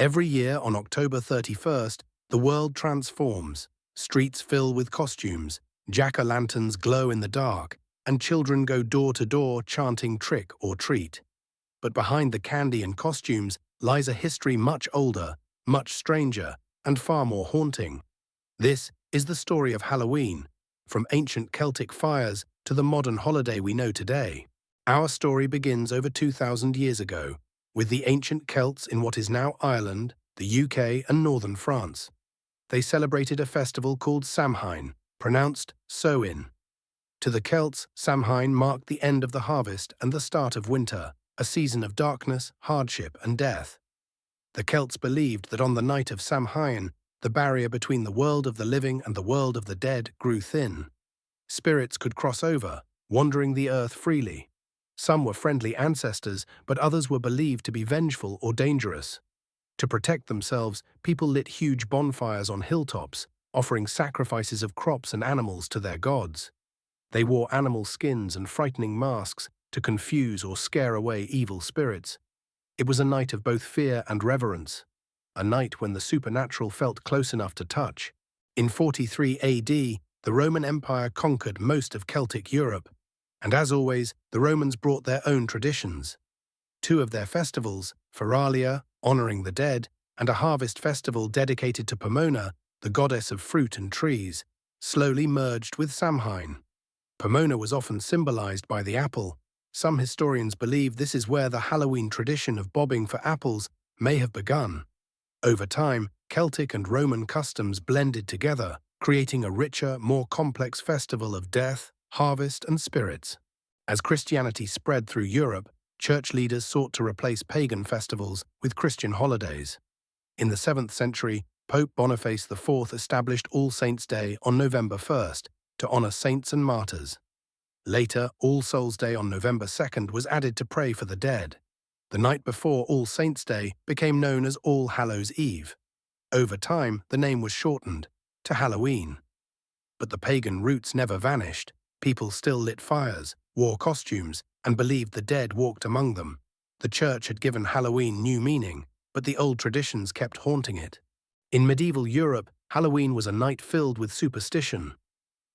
Every year on October 31st, the world transforms. Streets fill with costumes, jack-o'-lanterns glow in the dark, and children go door to door chanting trick or treat. But behind the candy and costumes lies a history much older, much stranger, and far more haunting. This is the story of Halloween, from ancient Celtic fires to the modern holiday we know today. Our story begins over 2,000 years ago, with the ancient Celts in what is now Ireland, the UK, and northern France. They celebrated a festival called Samhain, pronounced Samhain. To the Celts, Samhain marked the end of the harvest and the start of winter, a season of darkness, hardship, and death. The Celts believed that on the night of Samhain, the barrier between the world of the living and the world of the dead grew thin. Spirits could cross over, wandering the earth freely. Some were friendly ancestors, but others were believed to be vengeful or dangerous. To protect themselves, people lit huge bonfires on hilltops, offering sacrifices of crops and animals to their gods. They wore animal skins and frightening masks to confuse or scare away evil spirits. It was a night of both fear and reverence, a night when the supernatural felt close enough to touch. In 43 AD, the Roman Empire conquered most of Celtic Europe, and as always, the Romans brought their own traditions. Two of their festivals, Feralia, honoring the dead, and a harvest festival dedicated to Pomona, the goddess of fruit and trees, slowly merged with Samhain. Pomona was often symbolized by the apple. Some historians believe this is where the Halloween tradition of bobbing for apples may have begun. Over time, Celtic and Roman customs blended together, creating a richer, more complex festival of death, harvest, and spirits. As Christianity spread through Europe, church leaders sought to replace pagan festivals with Christian holidays. In the 7th century, Pope Boniface IV established All Saints' Day on November 1st to honor saints and martyrs. Later, All Souls' Day on November 2nd was added to pray for the dead. The night before All Saints' Day became known as All Hallows' Eve. Over time, the name was shortened to Halloween. But the pagan roots never vanished. People still lit fires, wore costumes, and believed the dead walked among them. The church had given Halloween new meaning, but the old traditions kept haunting it. In medieval Europe, Halloween was a night filled with superstition.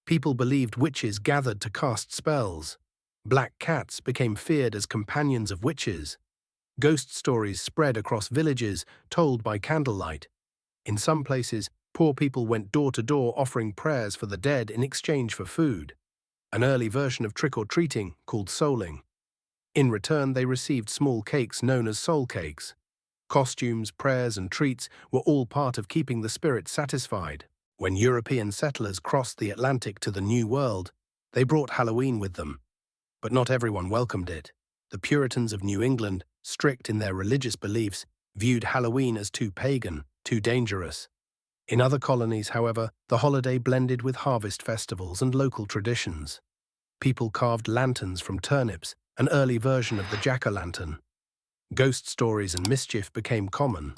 People believed witches gathered to cast spells. Black cats became feared as companions of witches. Ghost stories spread across villages, told by candlelight. In some places, poor people went door to door offering prayers for the dead in exchange for food. An early version of trick-or-treating, called souling. In return, they received small cakes known as soul cakes. Costumes, prayers, and treats were all part of keeping the spirits satisfied. When European settlers crossed the Atlantic to the New World, they brought Halloween with them. But not everyone welcomed it. The Puritans of New England, strict in their religious beliefs, viewed Halloween as too pagan, too dangerous. In other colonies, however, the holiday blended with harvest festivals and local traditions. People carved lanterns from turnips, an early version of the jack-o'-lantern. Ghost stories and mischief became common.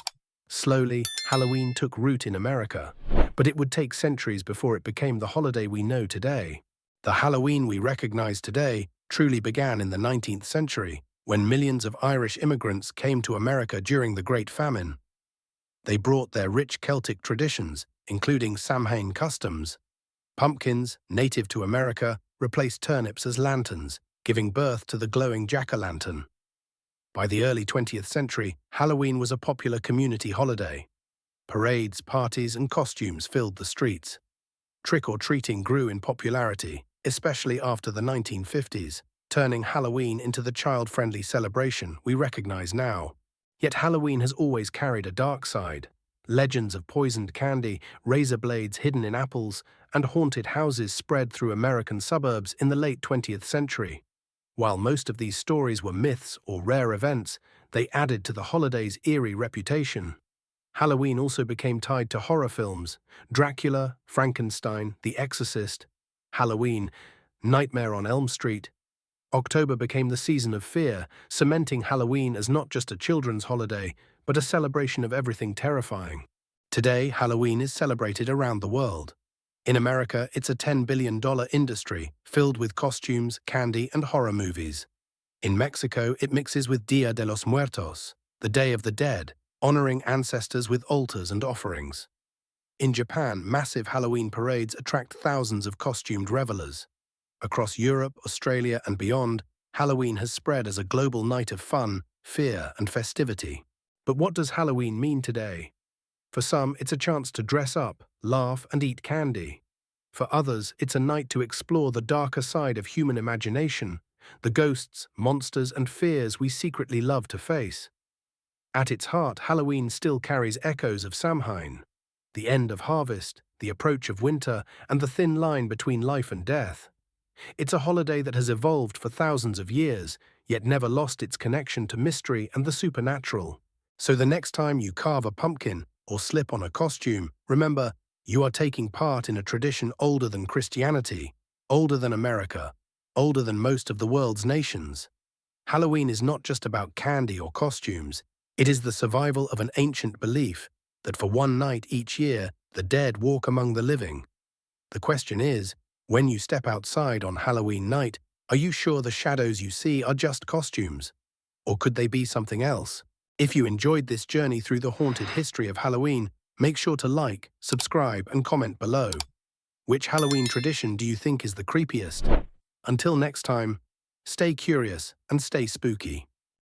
Slowly, Halloween took root in America, but it would take centuries before it became the holiday we know today. The Halloween we recognize today truly began in the 19th century, when millions of Irish immigrants came to America during the Great Famine. They brought their rich Celtic traditions, including Samhain customs. Pumpkins, native to America, replaced turnips as lanterns, giving birth to the glowing jack-o'-lantern. By the early 20th century, Halloween was a popular community holiday. Parades, parties, and costumes filled the streets. Trick-or-treating grew in popularity, especially after the 1950s, turning Halloween into the child-friendly celebration we recognize now. Yet Halloween has always carried a dark side. Legends of poisoned candy, razor blades hidden in apples, and haunted houses spread through American suburbs in the late 20th century. While most of these stories were myths or rare events, they added to the holiday's eerie reputation. Halloween also became tied to horror films: Dracula, Frankenstein, The Exorcist. Halloween, Nightmare on Elm Street. October became the season of fear, cementing Halloween as not just a children's holiday, but a celebration of everything terrifying. Today, Halloween is celebrated around the world. In America, it's a $10 billion industry, filled with costumes, candy, and horror movies. In Mexico, it mixes with Dia de los Muertos, the Day of the Dead, honoring ancestors with altars and offerings. In Japan, massive Halloween parades attract thousands of costumed revelers. Across Europe, Australia, and beyond, Halloween has spread as a global night of fun, fear, and festivity. But what does Halloween mean today? For some, it's a chance to dress up, laugh, and eat candy. For others, it's a night to explore the darker side of human imagination, the ghosts, monsters, and fears we secretly love to face. At its heart, Halloween still carries echoes of Samhain, the end of harvest, the approach of winter, and the thin line between life and death. It's a holiday that has evolved for thousands of years, yet never lost its connection to mystery and the supernatural. So the next time you carve a pumpkin or slip on a costume, remember, you are taking part in a tradition older than Christianity, older than America, older than most of the world's nations. Halloween is not just about candy or costumes, it is the survival of an ancient belief that for one night each year, the dead walk among the living. The question is, when you step outside on Halloween night, are you sure the shadows you see are just costumes? Or could they be something else? If you enjoyed this journey through the haunted history of Halloween, make sure to like, subscribe, and comment below. Which Halloween tradition do you think is the creepiest? Until next time, stay curious and stay spooky.